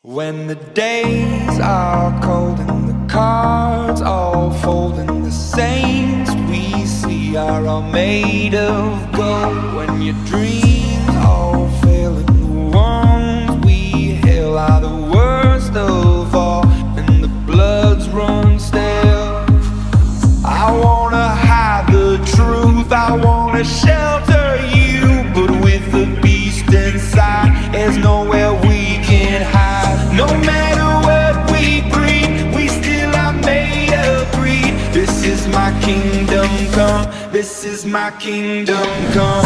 When the days are cold and the cards all fold and the saints we see are all made of gold, when your dreams all fail and the ones we hail are the worst of all and the bloods run stale, I wanna hide the truth, I wanna shelter you, but with the beast inside, there's nowhere we can hide. No matter what we breed, we still are made of greed. This is my kingdom come, this is my kingdom come.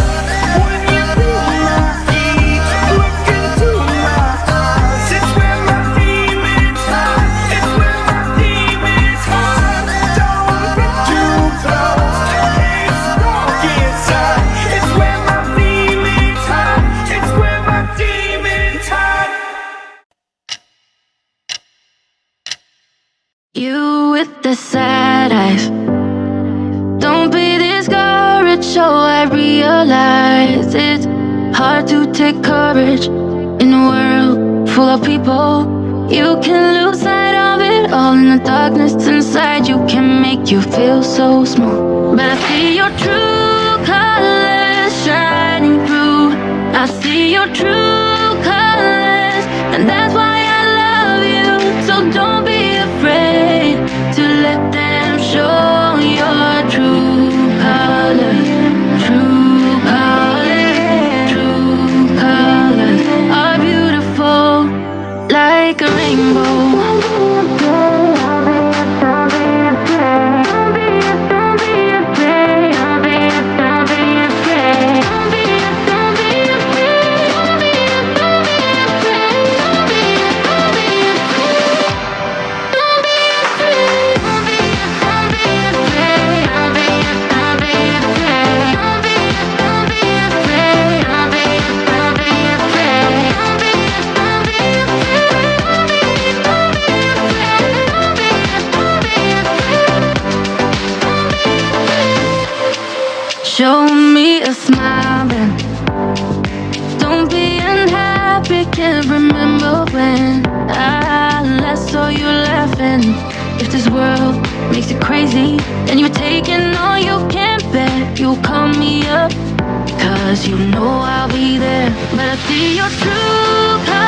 When you feel my feet, look into my eyes, it's where my demons hide, it's where my demons hide. Don't get too close, it's dark inside, it's where my demons hide, it's where my demons hide. You with the sad eyes, don't be discouraged. Oh, I realize it's hard to take courage in a world full of people. You can lose sight of it all, in the darkness inside you can make you feel so small. But I see your true colors shining through, I see your true colors, and that's why I love you. So don't be afraid to let them show your true colors. True colors, true colors are beautiful like a rainbow. Show me a smile then, don't be unhappy, can't remember when I last saw you laughing. If this world makes you crazy, then you're taking all you can bear. You'll call me up, cause you know I'll be there. But I see your true colors